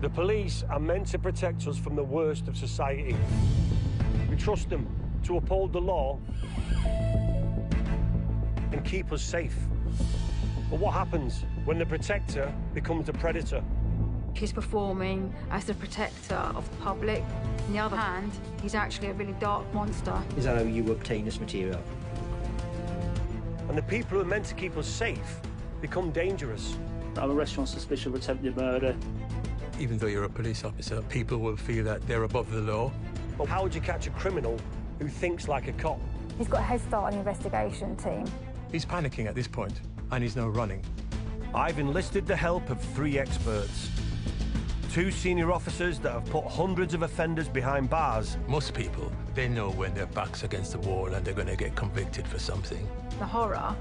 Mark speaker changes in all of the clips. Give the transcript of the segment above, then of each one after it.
Speaker 1: The police are meant to protect us from the worst of society. We trust them to uphold the law and keep us safe. But what happens when the protector becomes the predator?
Speaker 2: He's performing as the protector of the public. On the other hand, he's actually a really dark monster.
Speaker 3: Is that how you obtain this material?
Speaker 1: And the people who are meant to keep us safe become dangerous.
Speaker 4: I'm arrested on suspicion of attempted murder.
Speaker 5: Even though you're a police officer, people will feel that they're above the law.
Speaker 1: But how would you catch a criminal who thinks like a cop?
Speaker 6: He's got a head start on the investigation team.
Speaker 5: He's panicking at this point, and he's now running.
Speaker 1: I've enlisted the help of 3 experts. 2 senior officers that have put hundreds of offenders behind bars.
Speaker 5: Most people, they know when their back's against the wall and they're going to get convicted for something.
Speaker 2: The horror,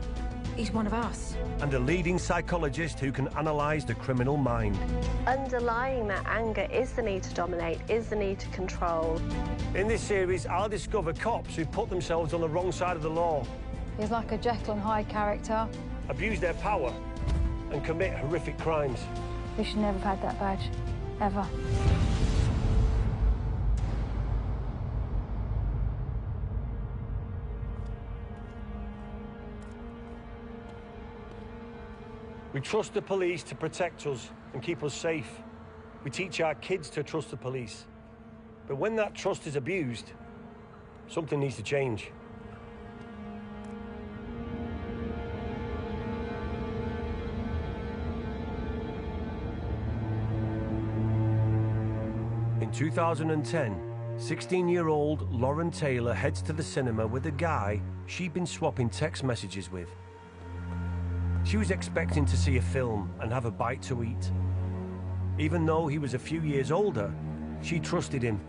Speaker 2: he's one of us.
Speaker 1: And a leading psychologist who can analyse the criminal mind.
Speaker 7: Underlying that anger is the need to dominate, is the need to control.
Speaker 1: In this series, I'll discover cops who put themselves on the wrong side of the law.
Speaker 6: He's like a Jekyll and Hyde character.
Speaker 1: Abuse their power and commit horrific crimes.
Speaker 6: We should never have had that badge, ever.
Speaker 1: We trust the police to protect us and keep us safe. We teach our kids to trust the police. But when that trust is abused, something needs to change. In 2010, 16-year-old Lauren Taylor heads to the cinema with a guy she'd been swapping text messages with. She was expecting to see a film and have a bite to eat. Even though he was a few years older, she trusted him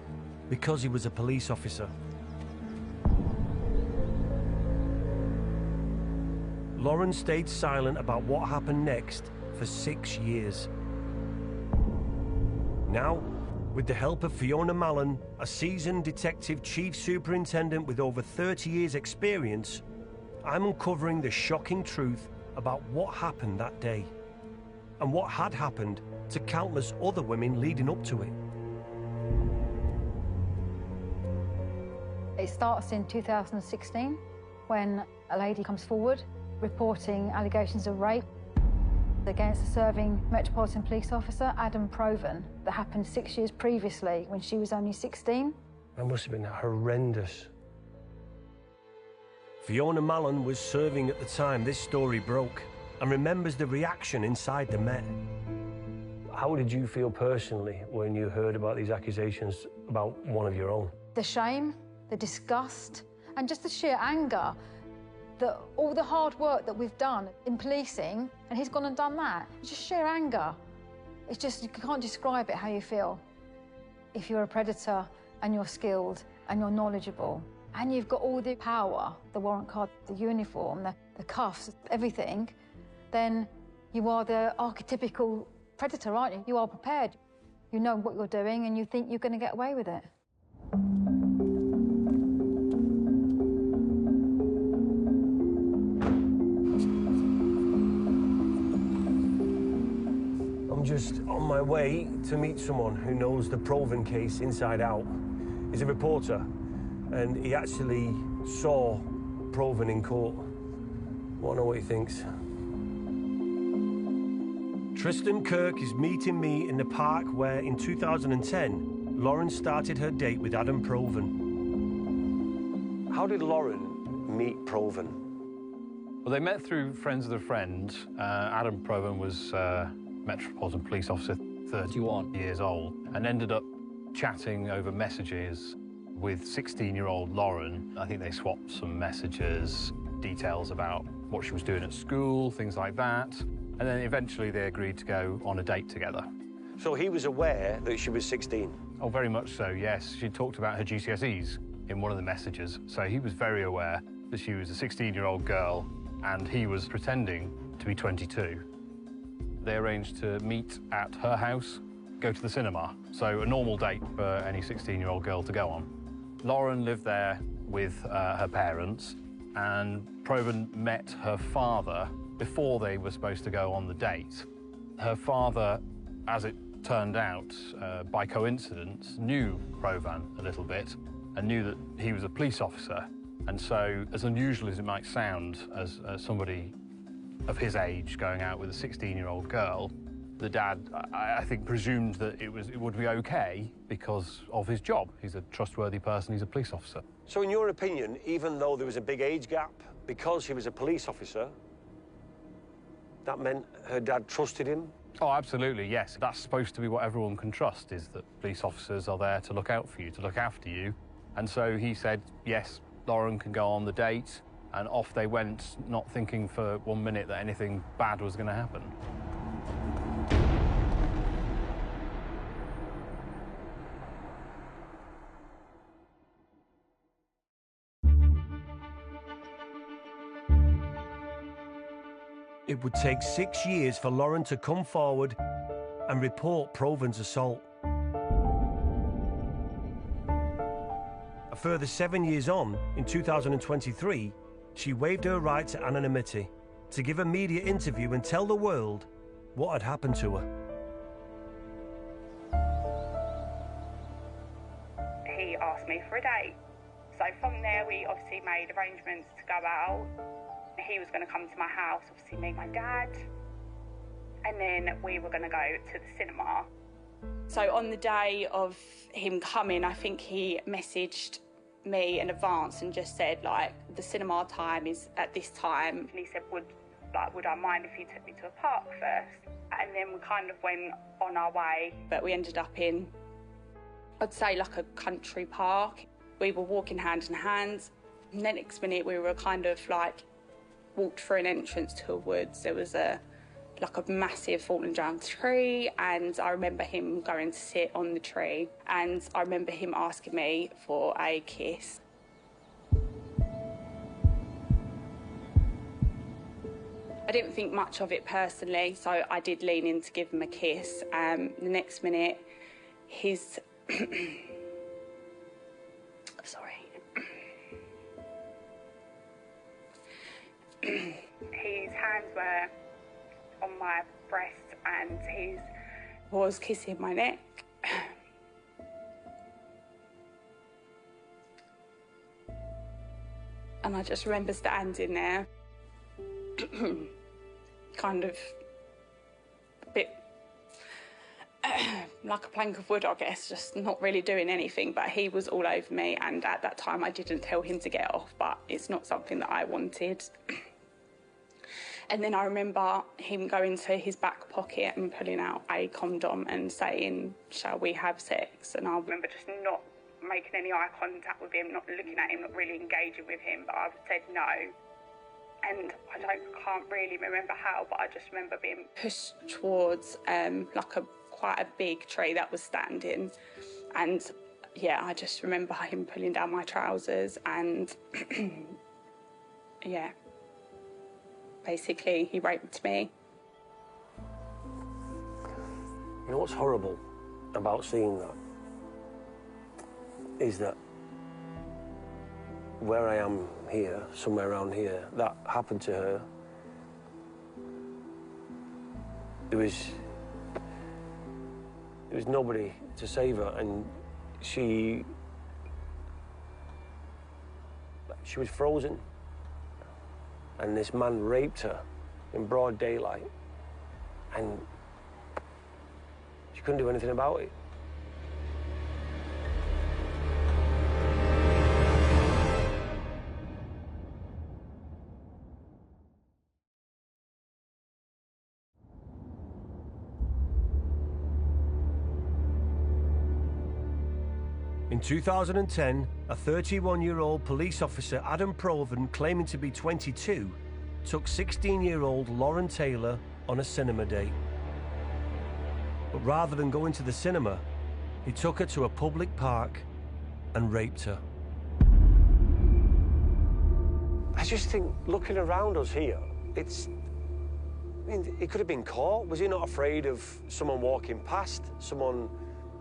Speaker 1: because he was a police officer. Lauren stayed silent about what happened next for 6 years. Now, with the help of Fiona Mallon, a seasoned detective chief superintendent with over 30 years' experience, I'm uncovering the shocking truth about what happened that day and what had happened to countless other women leading up to it.
Speaker 6: It starts in 2016 when a lady comes forward reporting allegations of rape against a serving Metropolitan Police officer, Adam Provan, that happened 6 years previously when she was only 16.
Speaker 1: That must have been horrendous. Fiona Mallon was serving at the time this story broke and remembers the reaction inside the Met. How did you feel personally when you heard about these accusations about one of your own?
Speaker 6: The shame, the disgust, and just the sheer anger that all the hard work that we've done in policing, and he's gone and done that. It's just sheer anger. It's just, you can't describe it how you feel. If you're a predator and you're skilled and you're knowledgeable, and you've got all the power, the warrant card, the uniform, the cuffs, everything, then you are the archetypical predator, aren't you? You are prepared. You know what you're doing and you think you're going to get away with it.
Speaker 1: I'm just on my way to meet someone who knows the Provan case inside out. He's a reporter, and he actually saw Provan in court. I want to know what he thinks. Tristan Kirk is meeting me in the park where, in 2010, Lauren started her date with Adam Provan. How did Lauren meet Provan?
Speaker 8: Well, they met through friends of a friend. Adam Provan was Metropolitan Police Officer, 31 years old, and ended up chatting over messages with 16-year-old Lauren. I think they swapped some messages, details about what she was doing at school, things like that. And then eventually they agreed to go on a date together.
Speaker 1: So he was aware that she was 16?
Speaker 8: Oh, very much so, yes. She talked about her GCSEs in one of the messages. So he was very aware that she was a 16-year-old girl and he was pretending to be 22. They arranged to meet at her house, go to the cinema. So a normal date for any 16-year-old girl to go on. Lauren lived there with her parents, and Provan met her father before they were supposed to go on the date. Her father, as it turned out, by coincidence, knew Provan a little bit and knew that he was a police officer. And so, as unusual as it might sound, as somebody of his age going out with a 16-year-old girl, the dad, I think, presumed that it would be okay because of his job. He's a trustworthy person, he's a police officer.
Speaker 1: So in your opinion, even though there was a big age gap, because he was a police officer, that meant her dad trusted him?
Speaker 8: Oh, absolutely, yes. That's supposed to be what everyone can trust, is that police officers are there to look out for you, to look after you. And so he said, yes, Lauren can go on the date, and off they went, not thinking for 1 minute that anything bad was going to happen.
Speaker 1: It would take 6 years for Lauren to come forward and report Provan's assault. A further 7 years on, in 2023, she waived her right to anonymity to give a media interview and tell the world what had happened to her.
Speaker 9: He asked me for a date. So from there, we obviously made arrangements to go out. He was going to come to my house, obviously meet my dad, and then we were going to go to the cinema. So on the day of him coming, I think he messaged me in advance and just said, like, the cinema time is at this time. And he said, would I mind if you took me to a park first? And then we kind of went on our way, but we ended up in, I'd say, like a country park. We were walking hand in hand, and the next minute we were kind of like walked through an entrance to a woods. There was like a massive fallen down tree, and I remember him going to sit on the tree, and I remember him asking me for a kiss. I didn't think much of it personally, so I did lean in to give him a kiss. The next minute, his his hands were on my breast and he was kissing my neck. And I just remember standing there, kind of a bit like a plank of wood, I guess, just not really doing anything, but he was all over me, and at that time I didn't tell him to get off, but it's not something that I wanted. And then I remember him going to his back pocket and pulling out a condom and saying, shall we have sex? And I remember just not making any eye contact with him, not looking at him, not really engaging with him, but I said no. And I can't really remember how, but I just remember being pushed towards like quite a big tree that was standing. And yeah, I just remember him pulling down my trousers and yeah, basically he raped me.
Speaker 1: You know what's horrible about seeing that is that where I am here, somewhere around here, that happened to her. There was nobody to save her, and she was frozen. And this man raped her in broad daylight, and she couldn't do anything about it. In 2010, a 31-year-old police officer, Adam Provan, claiming to be 22, took 16-year-old Lauren Taylor on a cinema date. But rather than going to the cinema, he took her to a public park and raped her. I just think, looking around us here, I mean, he could have been caught. Was he not afraid of someone walking past, someone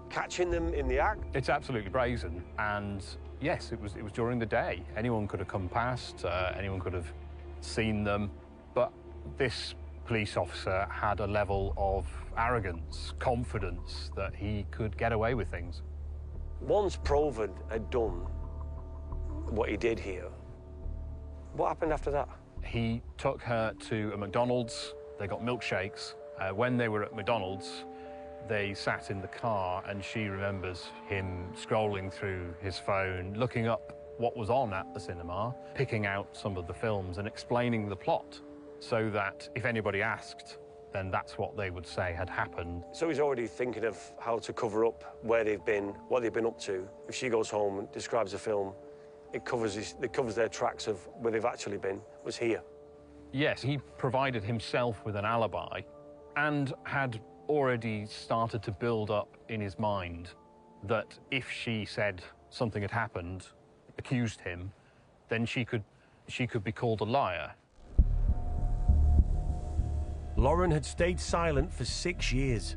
Speaker 1: catching them in the act?
Speaker 8: It's absolutely brazen, and yes, it was during the day. Anyone could have come past, anyone could have seen them, but this police officer had a level of arrogance, confidence that he could get away with things.
Speaker 1: Once Proven had done what he did here, what happened after that?
Speaker 8: He took her to a McDonald's. They got milkshakes. When they were at McDonald's, they sat in the car, and she remembers him scrolling through his phone, looking up what was on at the cinema, picking out some of the films and explaining the plot so that if anybody asked, then that's what they would say had happened.
Speaker 1: So he's already thinking of how to cover up where they've been, what they've been up to. If she goes home and describes a film, it covers their tracks of where they've actually been, was here.
Speaker 8: Yes, he provided himself with an alibi and had already started to build up in his mind that if she said something had happened, accused him, then she could be called a liar.
Speaker 1: Lauren had stayed silent for 6 years,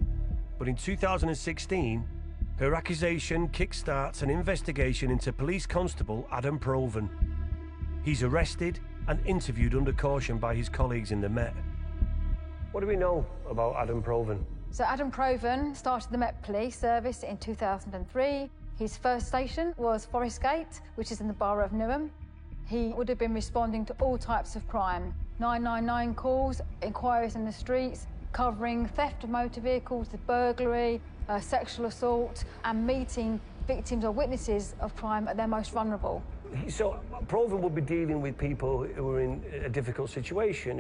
Speaker 1: but in 2016, her accusation kickstarts an investigation into police constable Adam Proven. He's arrested and interviewed under caution by his colleagues in the Met. What do we know about Adam Proven?
Speaker 6: So Adam Proven started the Met Police Service in 2003. His first station was Forest Gate, which is in the borough of Newham. He would have been responding to all types of crime. 999 calls, inquiries in the streets, covering theft of motor vehicles, burglary, sexual assault, and meeting victims or witnesses of crime at their most vulnerable.
Speaker 1: So Proven would be dealing with people who are in a difficult situation,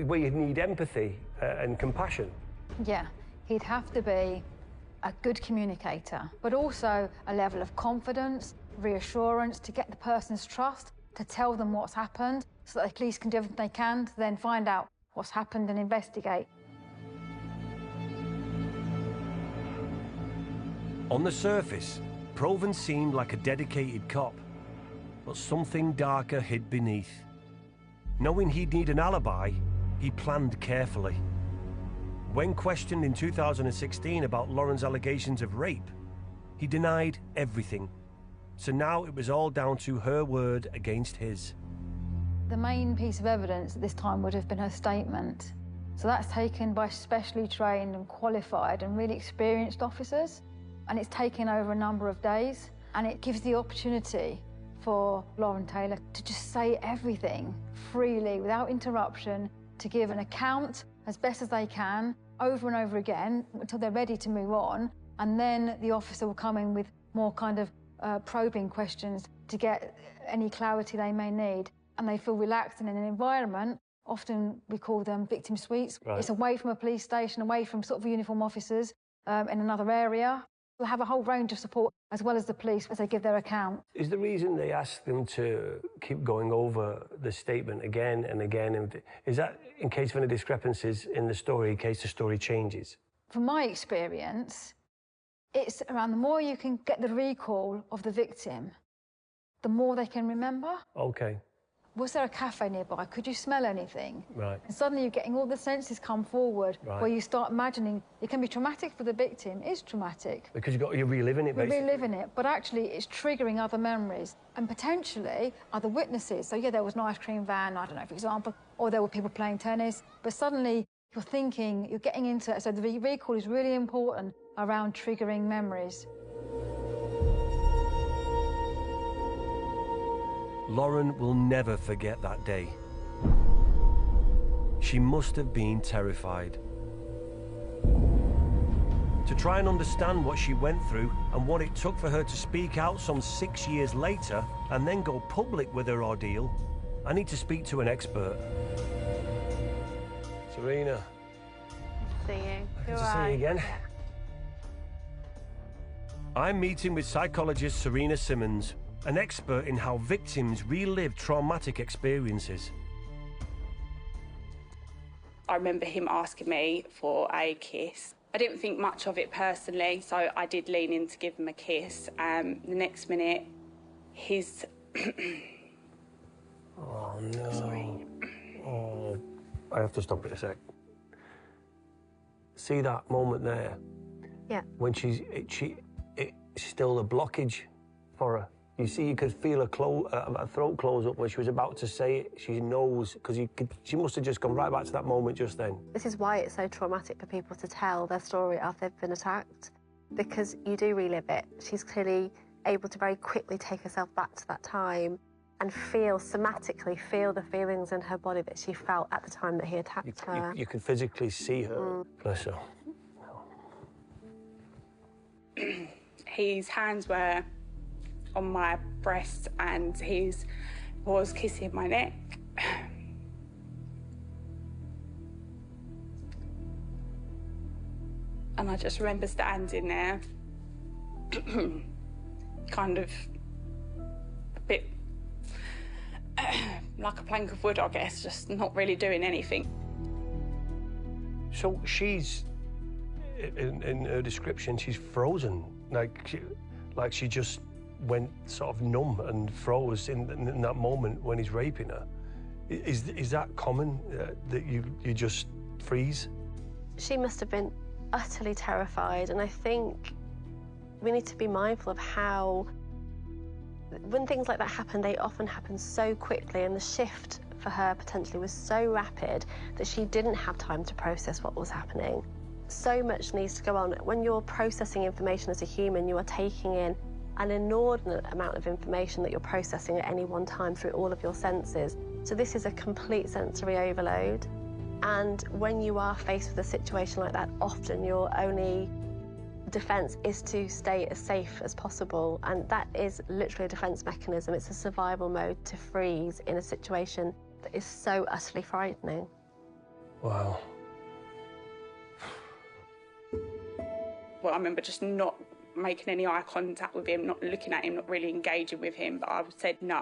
Speaker 1: where you need empathy and compassion.
Speaker 6: Yeah, he'd have to be a good communicator, but also a level of confidence, reassurance, to get the person's trust, to tell them what's happened, so that the police can do everything they can to then find out what's happened and investigate.
Speaker 1: On the surface, Proven seemed like a dedicated cop, but something darker hid beneath. Knowing he'd need an alibi, he planned carefully. When questioned in 2016 about Lauren's allegations of rape, he denied everything. So now it was all down to her word against his.
Speaker 6: The main piece of evidence at this time would have been her statement. So that's taken by specially trained and qualified and really experienced officers. And it's taken over a number of days. And it gives the opportunity for Lauren Taylor to just say everything freely, without interruption, to give an account as best as they can, over and over again, until they're ready to move on. And then the officer will come in with more kind of probing questions to get any clarity they may need. And they feel relaxed and in an environment, often we call them victim suites. Right. It's away from a police station, away from sort of uniform officers in another area. We'll have a whole range of support, as well as the police, as they give their account.
Speaker 1: Is the reason they ask them to keep going over the statement again and again, and is that in case of any discrepancies in the story, in case the story changes?
Speaker 6: From my experience, it's around the more you can get the recall of the victim, the more they can remember. Okay. Was there a cafe nearby? Could you smell anything? Right. And suddenly you're getting all the senses come forward, right, where you start imagining. It can be traumatic for the victim. It is traumatic.
Speaker 1: Because you're reliving it, basically.
Speaker 6: You're reliving it, but actually it's triggering other memories and potentially other witnesses. So yeah, there was an ice cream van, I don't know, for example, or there were people playing tennis, but suddenly you're thinking, you're getting into it. So the recall is really important around triggering memories.
Speaker 1: Lauren will never forget that day. She must have been terrified. To try and understand what she went through and what it took for her to speak out some 6 years later and then go public with her ordeal, I need to speak to an expert. Serena.
Speaker 7: See you.
Speaker 1: Good to see you again. Yeah. I'm meeting with psychologist Serena Simmons, an expert in how victims relive traumatic experiences.
Speaker 9: I remember him asking me for a kiss. I didn't think much of it personally, so I did lean in to give him a kiss. The next minute, his...
Speaker 1: Oh, no.
Speaker 9: Sorry.
Speaker 1: Oh, I have to stop it a sec. See that moment there?
Speaker 7: Yeah.
Speaker 1: When it's still a blockage for her. You see, you could feel her throat close up when she was about to say it. She knows, because she must have just gone right back to that moment just then.
Speaker 7: This is why it's so traumatic for people to tell their story after they've been attacked, because you do relive it. She's clearly able to very quickly take herself back to that time and somatically feel the feelings in her body that she felt at the time that he attacked her.
Speaker 1: You can physically see her. Bless her.
Speaker 9: His hands were on my breast and he was kissing my neck. And I just remember standing there, kind of a bit like a plank of wood, I guess, just not really doing anything.
Speaker 1: So she's, in her description, she's frozen. Like she just went sort of numb and froze in that moment when he's raping her. Is that common, that you just freeze?
Speaker 7: She must have been utterly terrified, and I think we need to be mindful of how, when things like that happen, they often happen so quickly, and the shift for her potentially was so rapid that she didn't have time to process what was happening. So much needs to go on. When you're processing information as a human, you are taking in an inordinate amount of information that you're processing at any one time through all of your senses. So this is a complete sensory overload. And when you are faced with a situation like that, often your only defense is to stay as safe as possible. And that is literally a defense mechanism. It's a survival mode to freeze in a situation that is so utterly frightening.
Speaker 1: Wow.
Speaker 9: Well, I remember just not making any eye contact with him, not looking at him, not really engaging with him, but I said no.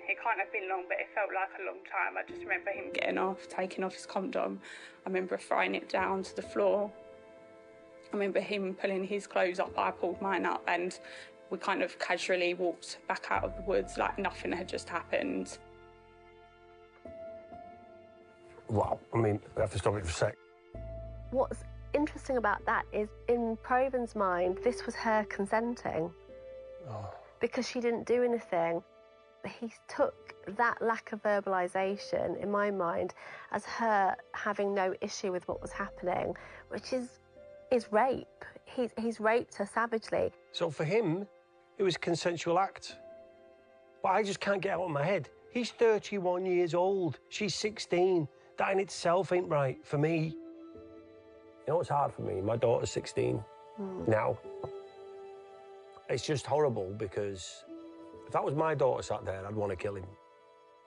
Speaker 9: It can't have been long, but it felt like a long time. I just remember him getting off, taking off his condom. I remember throwing it down to the floor. I remember him pulling his clothes up, I pulled mine up, and we kind of casually walked back out of the woods like nothing had just happened.
Speaker 1: Wow, I mean, I have to stop it for a sec.
Speaker 7: What's interesting about that is, in Proven's mind, this was her consenting.
Speaker 1: Oh.
Speaker 7: Because she didn't do anything. He took that lack of verbalisation, in my mind, as her having no issue with what was happening, which is rape. He's raped her savagely.
Speaker 1: So for him, it was a consensual act. But I just can't get out of my head. He's 31 years old. She's 16. That in itself ain't right for me. You know what's hard for me? My daughter's 16 now. It's just horrible because if that was my daughter sat there, I'd want to kill him.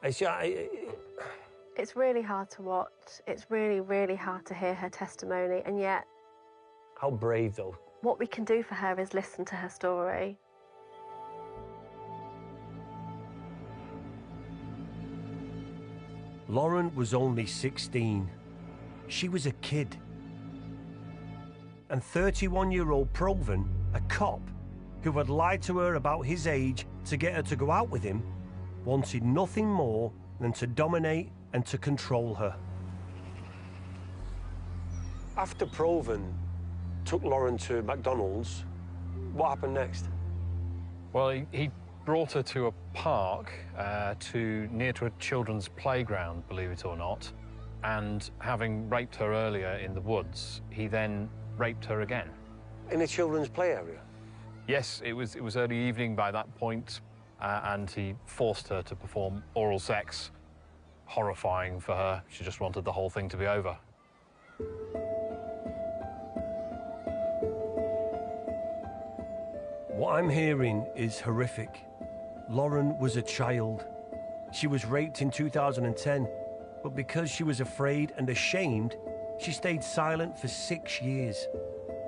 Speaker 1: It's
Speaker 7: really hard to watch. It's really, really hard to hear her testimony, and yet...
Speaker 1: How brave, though.
Speaker 7: What we can do for her is listen to her story.
Speaker 1: Lauren was only 16. She was a kid. And 31-year-old Proven, a cop, who had lied to her about his age to get her to go out with him, wanted nothing more than to dominate and to control her. After Proven took Lauren to McDonald's, what happened next?
Speaker 8: Well, he brought her to a park near to a children's playground, believe it or not, and having raped her earlier in the woods, he then raped her again.
Speaker 1: In a children's play area?
Speaker 8: Yes, it was early evening by that point, and he forced her to perform oral sex. Horrifying for her. She just wanted the whole thing to be over.
Speaker 1: What I'm hearing is horrific. Lauren was a child. She was raped in 2010, but because she was afraid and ashamed, she stayed silent for 6 years.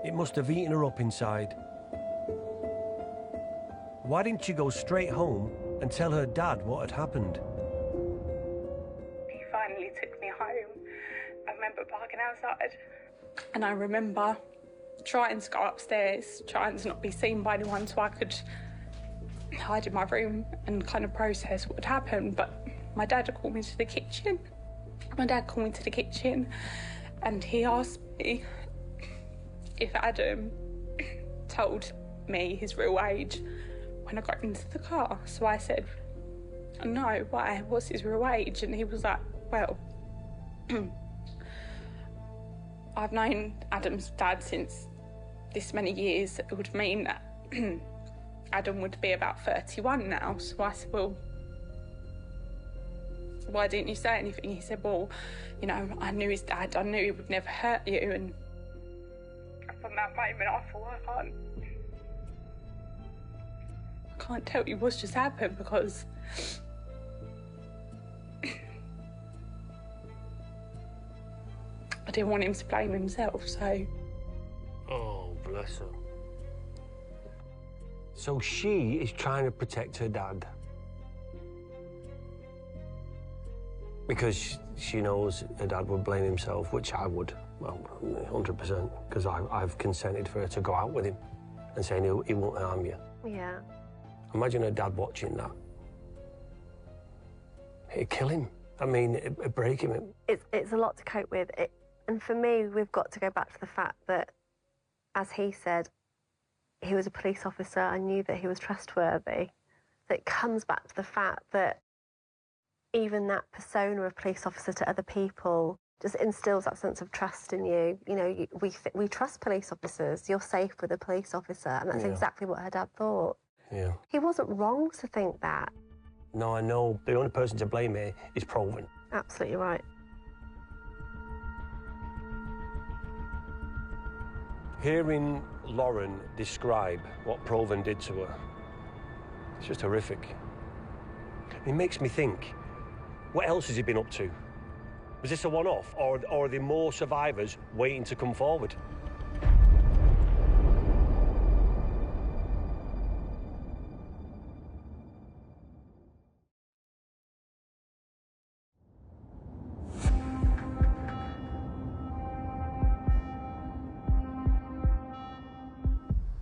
Speaker 1: It must have eaten her up inside. Why didn't she go straight home and tell her dad what had happened?
Speaker 9: He finally took me home. I remember parking outside, and I remember trying to go upstairs, trying to not be seen by anyone so I could hide in my room and kind of process what had happened. But my dad had called me to the kitchen. My dad called me to the kitchen and he asked me if Adam told me his real age when I got into the car. So I said, no, why? What's his real age? And he was like, well, I've known Adam's dad since this many years. It would mean that Adam would be about 31 now. So I said, well, why didn't you say anything? He said, well, you know, I knew his dad. I knew he would never hurt you. And from that moment, I thought, I can't tell you what's just happened because I didn't want him to blame himself, so...
Speaker 1: Oh, bless her. So she is trying to protect her dad. Because she knows her dad would blame himself, which I would, well, 100%, because I've consented for her to go out with him and saying he won't harm you.
Speaker 7: Yeah.
Speaker 1: Imagine her dad watching that. It'd kill him. I mean, it'd break him.
Speaker 7: It's a lot to cope with. And for me, we've got to go back to the fact that, as he said, he was a police officer. I knew that he was trustworthy. So it comes back to the fact that even that persona of police officer to other people just instills that sense of trust in you. You know, we trust police officers. You're safe with a police officer. And that's exactly what her dad thought.
Speaker 1: Yeah.
Speaker 7: He wasn't wrong to think that.
Speaker 1: No, I know. The only person to blame here is Proven.
Speaker 7: Absolutely right.
Speaker 1: Hearing Lauren describe what Proven did to her, it's just horrific. It makes me think, what else has he been up to? Was this a one-off, or are there more survivors waiting to come forward?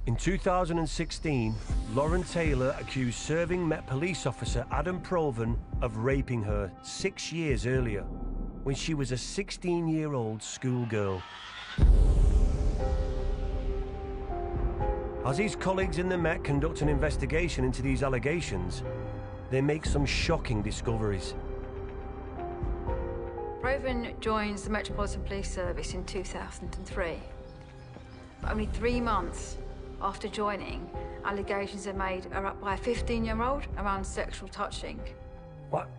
Speaker 1: In 2016, Lauren Taylor accused serving Met police officer Adam Proven of raping her 6 years earlier, when she was a 16-year-old schoolgirl. As his colleagues in the Met conduct an investigation into these allegations, they make some shocking discoveries.
Speaker 2: Proven joins the Metropolitan Police Service in 2003. Only 3 months after joining, allegations are made by a 15-year-old around sexual touching.
Speaker 1: What?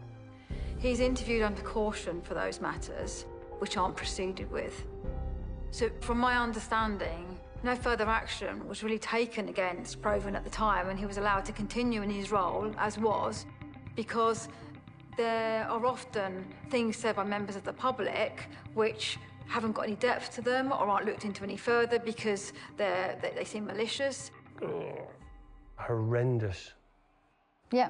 Speaker 2: He's interviewed under caution for those matters, which aren't proceeded with. So, from my understanding, no further action was really taken against Proven at the time, and he was allowed to continue in his role, as was, because there are often things said by members of the public which haven't got any depth to them or aren't looked into any further because they seem malicious.
Speaker 1: Oh, horrendous.
Speaker 6: Yeah.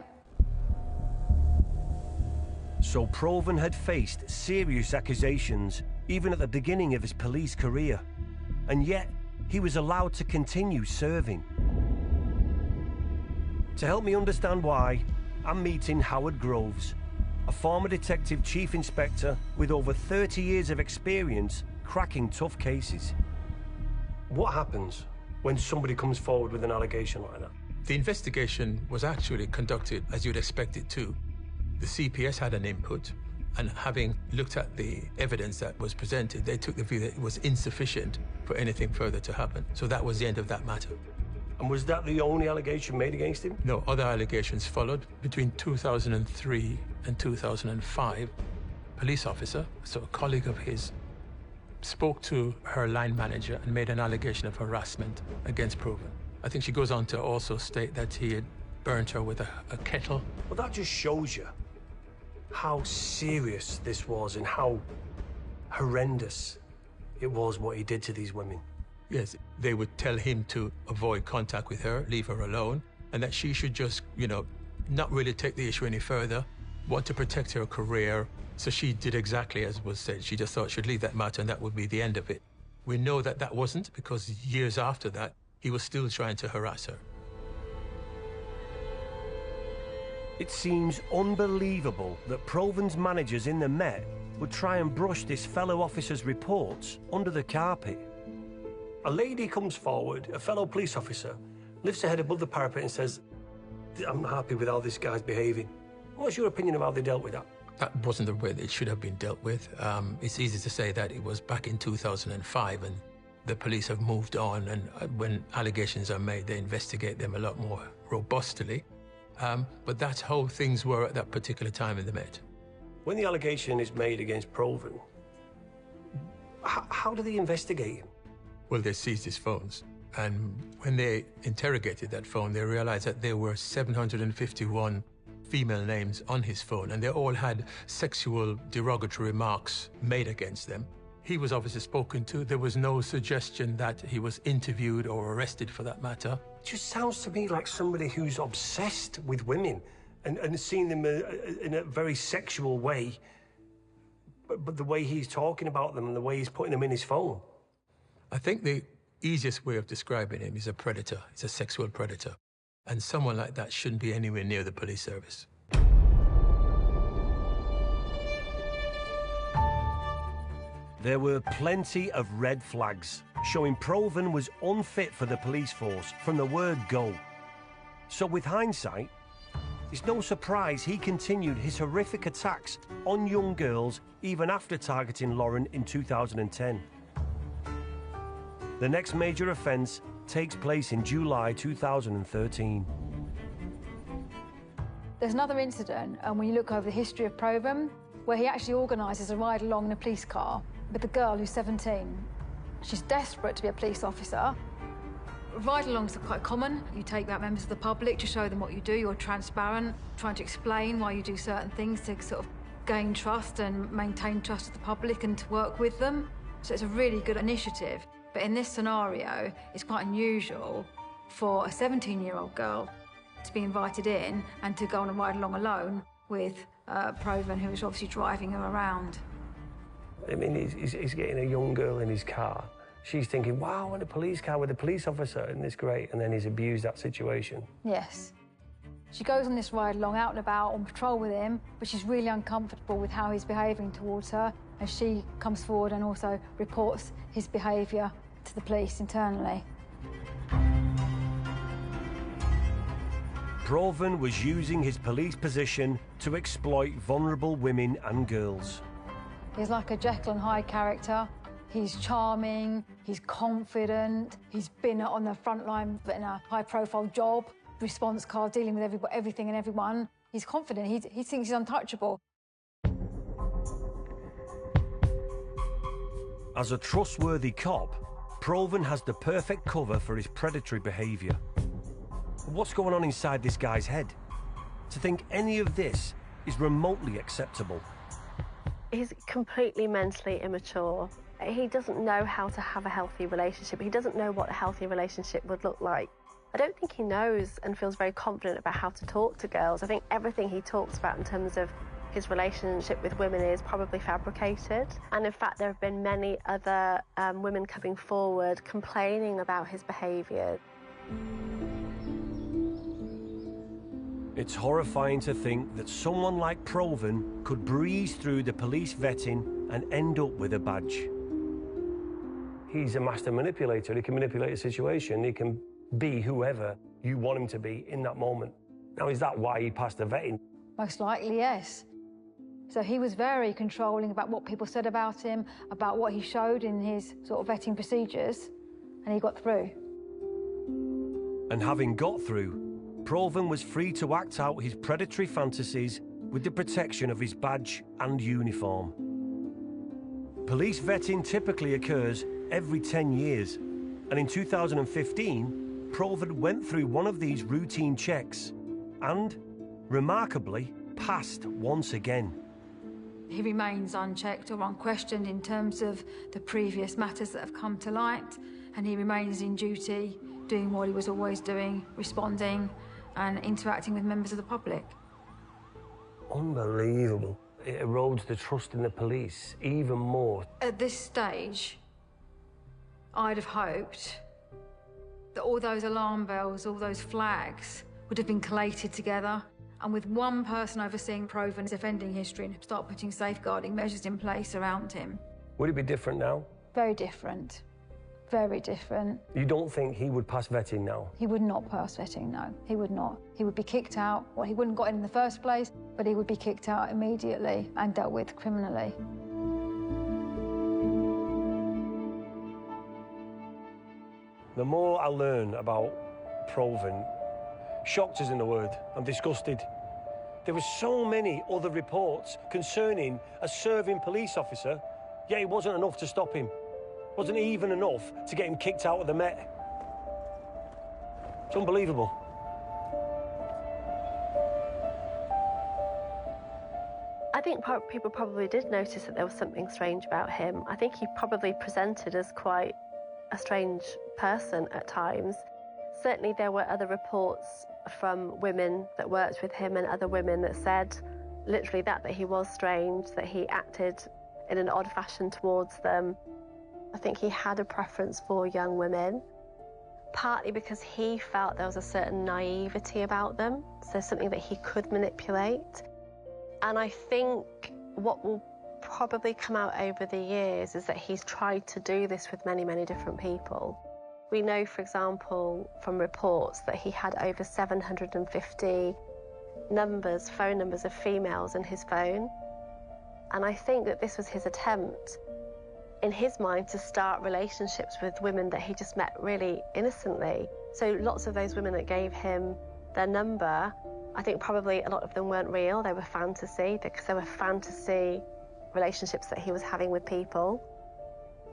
Speaker 1: So Proven had faced serious accusations even at the beginning of his police career, and yet he was allowed to continue serving. To help me understand why, I'm meeting Howard Groves, a former detective chief inspector with over 30 years of experience cracking tough cases. What happens when somebody comes forward with an allegation like that?
Speaker 5: The investigation was actually conducted as you'd expect it to. The CPS had an input, and having looked at the evidence that was presented, they took the view that it was insufficient for anything further to happen. So that was the end of that matter.
Speaker 1: And was that the only allegation made against him?
Speaker 5: No, other allegations followed. Between 2003 and 2005, a police officer, so a colleague of his, spoke to her line manager and made an allegation of harassment against Proven. I think she goes on to also state that he had burnt her with a kettle.
Speaker 1: Well, that just shows you how serious this was and how horrendous it was what he did to these women.
Speaker 5: Yes, they would tell him to avoid contact with her, leave her alone, and that she should just, not really take the issue any further, want to protect her career. So she did exactly as was said. She just thought she'd leave that matter and that would be the end of it. We know that that wasn't, because years after that, he was still trying to harass her.
Speaker 1: It seems unbelievable that Proven's managers in the Met would try and brush this fellow officer's reports under the carpet. A lady comes forward, a fellow police officer, lifts her head above the parapet and says, I'm not happy with how this guy's behaving. What's your opinion of how they dealt with that?
Speaker 5: That wasn't the way it should have been dealt with. It's easy to say that it was back in 2005 and the police have moved on, and when allegations are made, they investigate them a lot more robustly. But that's how things were at that particular time in the Met.
Speaker 1: When the allegation is made against Proven, how do they investigate him?
Speaker 5: Well, they seized his phones. And when they interrogated that phone, they realized that there were 751 female names on his phone, and they all had sexual derogatory remarks made against them. He was obviously spoken to. There was no suggestion that he was interviewed or arrested for that matter.
Speaker 1: It just sounds to me like somebody who's obsessed with women and seeing them in a very sexual way. But the way he's talking about them and the way he's putting them in his phone.
Speaker 5: I think the easiest way of describing him is a predator. He's a sexual predator. And someone like that shouldn't be anywhere near the police service.
Speaker 1: There were plenty of red flags showing Proven was unfit for the police force from the word go. So with hindsight, it's no surprise he continued his horrific attacks on young girls even after targeting Lauren in 2010. The next major offence takes place in July 2013.
Speaker 6: There's another incident, and when you look over the history of Proven, where he actually organises a ride along in a police car with a girl who's 17. She's desperate to be a police officer. Ride-alongs are quite common. You take out members of the public to show them what you do. You're transparent, trying to explain why you do certain things to sort of gain trust and maintain trust of the public and to work with them. So it's a really good initiative. But in this scenario, it's quite unusual for a 17-year-old girl to be invited in and to go on a ride-along alone with Proven, who is obviously driving her around.
Speaker 1: I mean, he's getting a young girl in his car. She's thinking, wow, in a police car with a police officer, isn't this great? And then he's abused that situation.
Speaker 6: Yes. She goes on this ride along, out and about, on patrol with him, but she's really uncomfortable with how he's behaving towards her, and she comes forward and also reports his behaviour to the police internally.
Speaker 1: Proven was using his police position to exploit vulnerable women and girls.
Speaker 6: He's like a Jekyll and Hyde character. He's charming, he's confident, he's been on the front line in a high-profile job, response card, dealing with everything and everyone. He's confident, he thinks he's untouchable.
Speaker 1: As a trustworthy cop, Proven has the perfect cover for his predatory behaviour. What's going on inside this guy's head? To think any of this is remotely acceptable.
Speaker 7: He's completely mentally immature. He doesn't know how to have a healthy relationship. He doesn't know what a healthy relationship would look like. I don't think he knows and feels very confident about how to talk to girls. I think everything he talks about in terms of his relationship with women is probably fabricated. And in fact, there have been many other women coming forward complaining about his behaviour.
Speaker 1: It's horrifying to think that someone like Proven could breeze through the police vetting and end up with a badge. He's a master manipulator. He can manipulate a situation. He can be whoever you want him to be in that moment. Now, is that why he passed the vetting?
Speaker 6: Most likely, yes. So he was very controlling about what people said about him, about what he showed in his sort of vetting procedures, and he got through.
Speaker 1: And having got through, Proven was free to act out his predatory fantasies with the protection of his badge and uniform. Police vetting typically occurs every 10 years, and in 2015, Proven went through one of these routine checks and, remarkably, passed once again.
Speaker 2: He remains unchecked or unquestioned in terms of the previous matters that have come to light, and he remains in duty, doing what he was always doing, responding and interacting with members of the public.
Speaker 1: Unbelievable. It erodes the trust in the police even more.
Speaker 2: At this stage, I'd have hoped that all those alarm bells, all those flags would have been collated together, and with one person overseeing Proven's offending history and start putting safeguarding measures in place around him.
Speaker 1: Would it be different now?
Speaker 6: Very different. Very different.
Speaker 1: You don't think he would pass vetting now?
Speaker 6: He would not pass vetting, no. He would not. He would be kicked out. Well, he wouldn't have got in the first place, but he would be kicked out immediately and dealt with criminally.
Speaker 1: The more I learn about Proven, shocked isn't the word, I'm disgusted. There were so many other reports concerning a serving police officer, yet it wasn't enough to stop him. Wasn't even enough to get him kicked out of the Met. It's unbelievable.
Speaker 7: I think people probably did notice that there was something strange about him. I think he probably presented as quite a strange person at times. Certainly there were other reports from women that worked with him and other women that said literally that he was strange, that he acted in an odd fashion towards them. I think he had a preference for young women, partly because he felt there was a certain naivety about them, so something that he could manipulate. And I think what will probably come out over the years is that he's tried to do this with many, many different people. We know, for example, from reports that he had over 750 phone numbers of females in his phone. And I think that this was his attempt, in his mind, to start relationships with women that he just met really innocently. So lots of those women that gave him their number, I think probably a lot of them weren't real, they were fantasy, because they were fantasy relationships that he was having with people.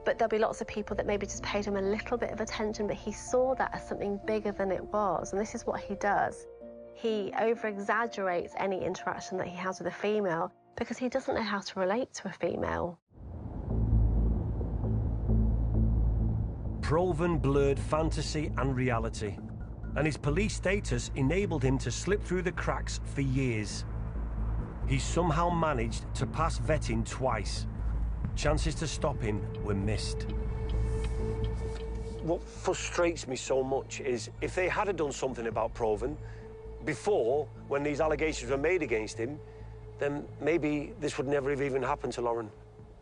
Speaker 7: But there'll be lots of people that maybe just paid him a little bit of attention, but he saw that as something bigger than it was. And this is what he does. He over-exaggerates any interaction that he has with a female because he doesn't know how to relate to a female.
Speaker 1: Proven blurred fantasy and reality, and his police status enabled him to slip through the cracks for years. He somehow managed to pass vetting twice. Chances to stop him were missed. What frustrates me so much is if they had done something about Proven before, when these allegations were made against him, then maybe this would never have even happened to Lauren.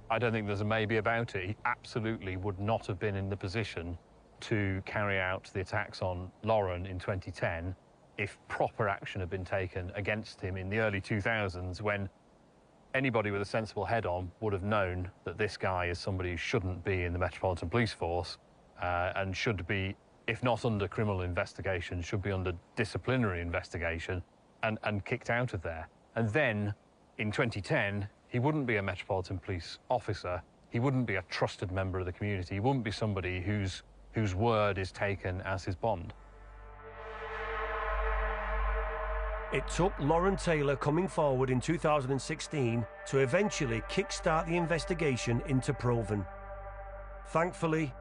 Speaker 8: I don't think there's a maybe about it. He absolutely would not have been in the position to carry out the attacks on Lauren in 2010 if proper action had been taken against him in the early 2000s, when anybody with a sensible head on would have known that this guy is somebody who shouldn't be in the Metropolitan Police Force and should be, if not under criminal investigation, should be under disciplinary investigation and kicked out of there. And then in 2010, he wouldn't be a Metropolitan Police officer. He wouldn't be a trusted member of the community. He wouldn't be somebody whose word is taken as his bond.
Speaker 1: It took Lauren Taylor coming forward in 2016 to eventually kickstart the investigation into Proven. Thankfully,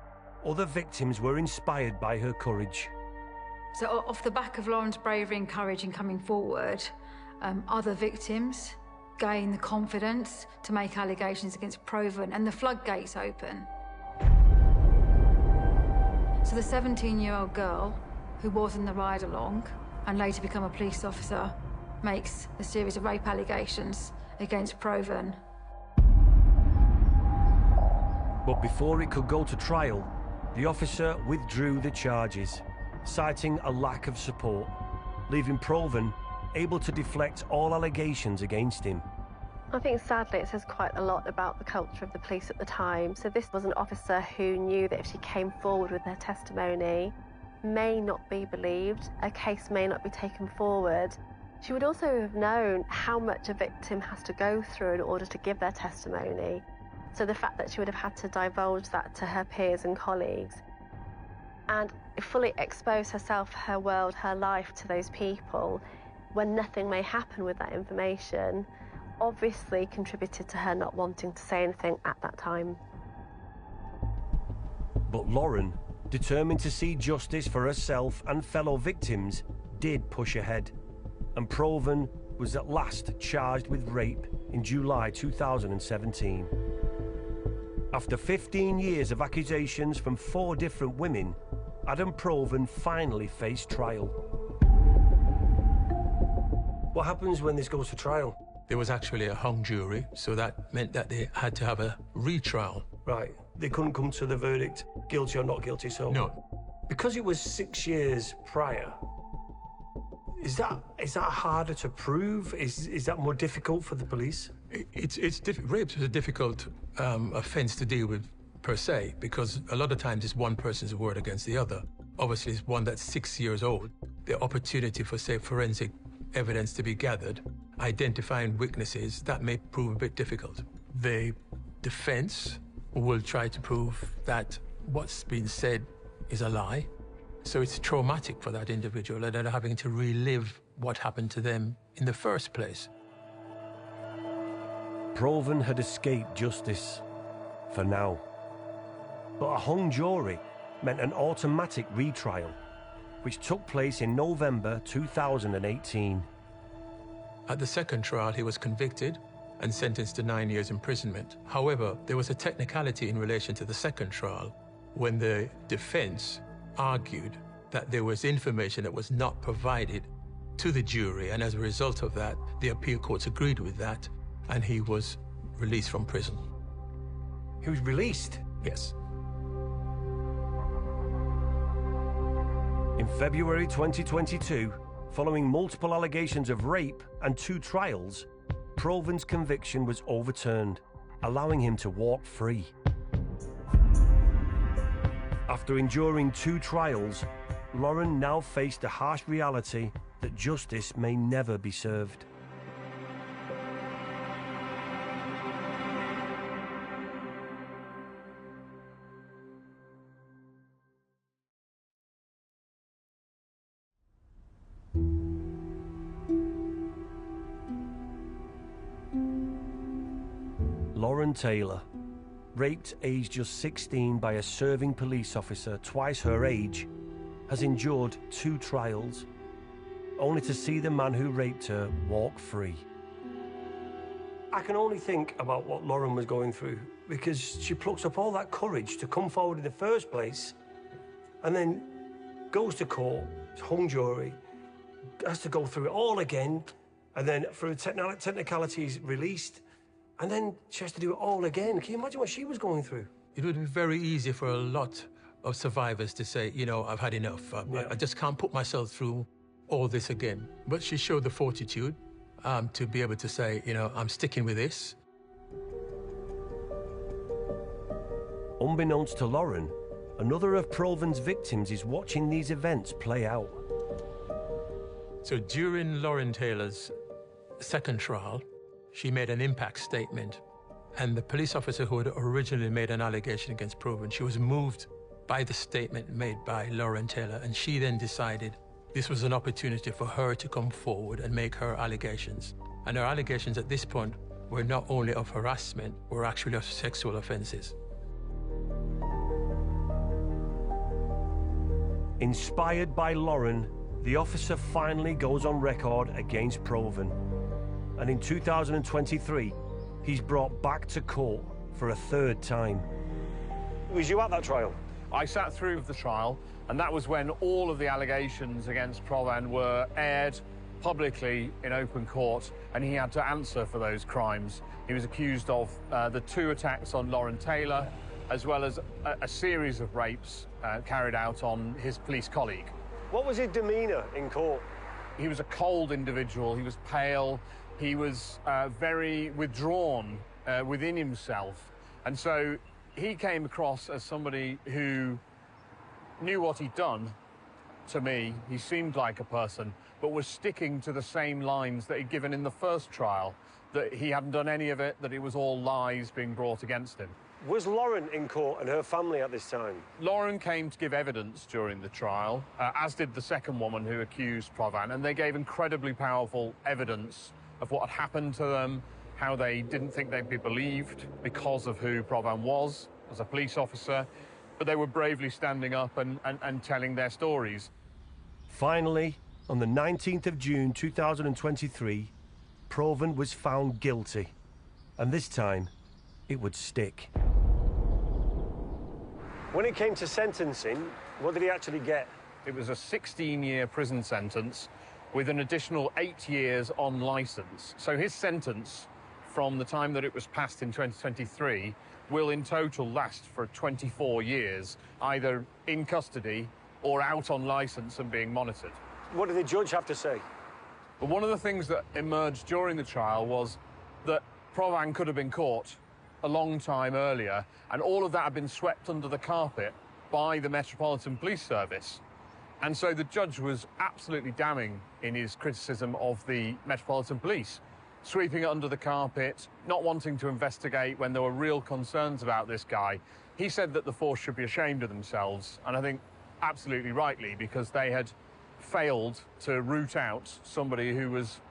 Speaker 1: other victims were inspired by her courage.
Speaker 2: So off the back of Lauren's bravery and courage in coming forward, other victims gain the confidence to make allegations against Proven, and the floodgates open. So the 17-year-old girl who was in the ride-along and later become a police officer makes a series of rape allegations against Proven.
Speaker 1: But before it could go to trial, the officer withdrew the charges, citing a lack of support, leaving Proven able to deflect all allegations against him.
Speaker 7: I think sadly it says quite a lot about the culture of the police at the time. So this was an officer who knew that if she came forward with her testimony, may not be believed, a case may not be taken forward. She would also have known how much a victim has to go through in order to give their testimony. So the fact that she would have had to divulge that to her peers and colleagues and fully expose herself, her world, her life to those people when nothing may happen with that information, obviously contributed to her not wanting to say anything at that time.
Speaker 1: But Lauren, determined to see justice for herself and fellow victims, did push ahead, and Proven was at last charged with rape in July 2017. After 15 years of accusations from 4 different women, Adam Proven finally faced trial. What happens when this goes to trial?
Speaker 5: There was actually a hung jury, so that meant that they had to have a retrial.
Speaker 1: Right. they couldn't come to the verdict, guilty or not guilty, so...
Speaker 5: No.
Speaker 1: Because it was 6 years prior, is that harder to prove? Is that more difficult for the police?
Speaker 5: Rape is a difficult offence to deal with, per se, because a lot of times it's one person's word against the other. Obviously, it's one that's 6 years old. The opportunity for, say, forensic evidence to be gathered, identifying weaknesses, that may prove a bit difficult. The defense will try to prove that what's been said is a lie. So it's traumatic for that individual, and they're having to relive what happened to them in the first place.
Speaker 1: Provan had escaped justice, for now. But a hung jury meant an automatic retrial, which took place in November 2018.
Speaker 5: At the second trial, he was convicted and sentenced to 9 years imprisonment. However, there was a technicality in relation to the second trial when the defense argued that there was information that was not provided to the jury, and as a result of that, the appeal courts agreed with that, and he was released from prison.
Speaker 1: He was released?
Speaker 5: Yes.
Speaker 1: In February 2022, following multiple allegations of rape and 2 trials, Provan's conviction was overturned, allowing him to walk free. After enduring 2 trials, Lauren now faced the harsh reality that justice may never be served. Lauren Taylor, raped aged just 16 by a serving police officer twice her age, has endured 2 trials, only to see the man who raped her walk free. I can only think about what Lauren was going through, because she plucks up all that courage to come forward in the first place, and then goes to court, hung jury, has to go through it all again, and then through technicalities released, and then she has to do it all again. Can you imagine what she was going through?
Speaker 5: It would be very easy for a lot of survivors to say, you know, I've had enough. I just can't put myself through all this again. But she showed the fortitude to be able to say, you know, I'm sticking with this.
Speaker 1: Unbeknownst to Lauren, another of Provan's victims is watching these events play out.
Speaker 5: So during Lauren Taylor's second trial, she made an impact statement, and the police officer who had originally made an allegation against Provan, she was moved by the statement made by Lauren Taylor, and she then decided this was an opportunity for her to come forward and make her allegations. And her allegations at this point were not only of harassment, were actually of sexual offenses.
Speaker 1: Inspired by Lauren, the officer finally goes on record against Provan. And in 2023, he's brought back to court for a 3rd time. Was you at that trial?
Speaker 8: I sat through the trial, and that was when all of the allegations against Provan were aired publicly in open court, and he had to answer for those crimes. He was accused of the 2 attacks on Lauren Taylor, as well as a series of rapes carried out on his police colleague.
Speaker 1: What was his demeanour in court?
Speaker 8: He was a cold individual. He was pale. He was very withdrawn within himself. And so he came across as somebody who knew what he'd done. To me, he seemed like a person, but was sticking to the same lines that he'd given in the first trial, that he hadn't done any of it, that it was all lies being brought against him.
Speaker 1: Was Lauren in court and her family at this time?
Speaker 8: Lauren came to give evidence during the trial, as did the second woman who accused Provan, and they gave incredibly powerful evidence of what had happened to them, how they didn't think they'd be believed because of who Provan was as a police officer, but they were bravely standing up and telling their stories.
Speaker 1: Finally, on the 19th of June 2023, Provan was found guilty, and this time it would stick. When it came to sentencing, what did he actually get?
Speaker 8: It was a 16-year prison sentence with an additional 8 years on licence. So his sentence from the time that it was passed in 2023 will in total last for 24 years, either in custody or out on licence and being monitored.
Speaker 1: What did the judge have to say?
Speaker 8: But one of the things that emerged during the trial was that Provan could have been caught a long time earlier, and all of that had been swept under the carpet by the Metropolitan Police Service. And so the judge was absolutely damning in his criticism of the Metropolitan Police, sweeping it under the carpet, not wanting to investigate when there were real concerns about this guy. He said that the force should be ashamed of themselves, and I think absolutely rightly, because they had failed to root out somebody who was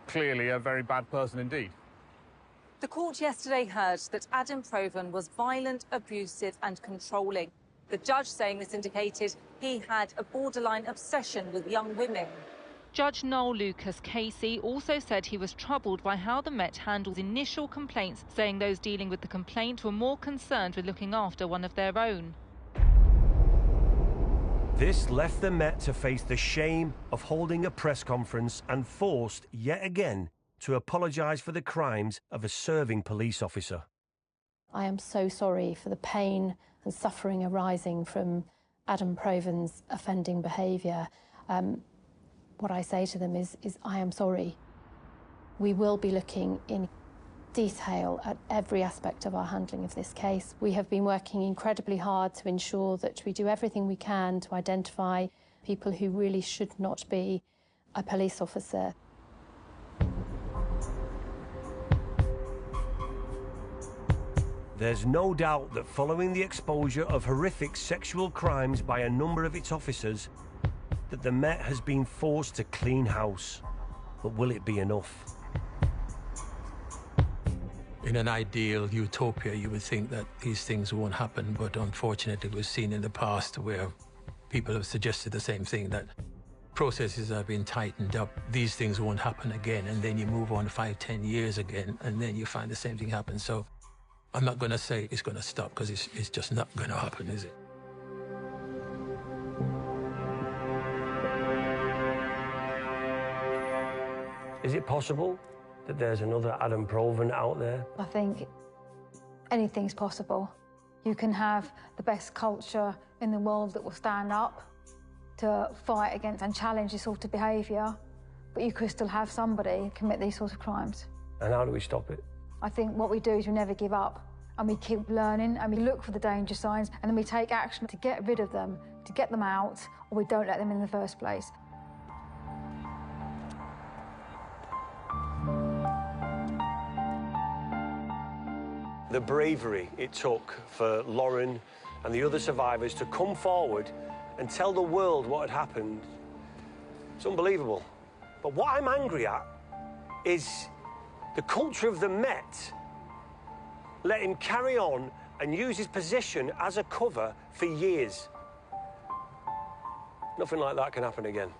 Speaker 8: clearly a very bad person indeed.
Speaker 10: The court yesterday heard that Adam Provan was violent, abusive and controlling. The judge saying this indicated he had a borderline obsession with young women.
Speaker 11: Judge Noel Lucas Casey also said he was troubled by how the Met handled initial complaints, saying those dealing with the complaint were more concerned with looking after one of their own.
Speaker 1: This left the Met to face the shame of holding a press conference and forced, yet again, to apologise for the crimes of a serving police officer.
Speaker 12: I am so sorry for the pain and suffering arising from Adam Provan's offending behaviour. What I say to them is I am sorry. We will be looking in detail at every aspect of our handling of this case. We have been working incredibly hard to ensure that we do everything we can to identify people who really should not be a police officer.
Speaker 1: There's no doubt that following the exposure of horrific sexual crimes by a number of its officers, that the Met has been forced to clean house. But will it be enough?
Speaker 5: In an ideal utopia, you would think that these things won't happen, but unfortunately we've seen in the past where people have suggested the same thing, that processes have been tightened up, these things won't happen again, and then you move on 5-10 years again, and then you find the same thing happen. So I'm not going to say it's going to stop, because it's just not going to happen, is it?
Speaker 1: Is it possible that there's another Adam Provan out there?
Speaker 6: I think anything's possible. You can have the best culture in the world that will stand up to fight against and challenge this sort of behaviour, but you could still have somebody commit these sorts of crimes.
Speaker 1: And how do we stop it?
Speaker 6: I think what we do is we never give up, and we keep learning, and we look for the danger signs, and then we take action to get rid of them, to get them out, or we don't let them in the first place.
Speaker 1: The bravery it took for Lauren and the other survivors to come forward and tell the world what had happened, it's unbelievable. But what I'm angry at is the culture of the Met let him carry on and use his position as a cover for years. Nothing like that can happen again.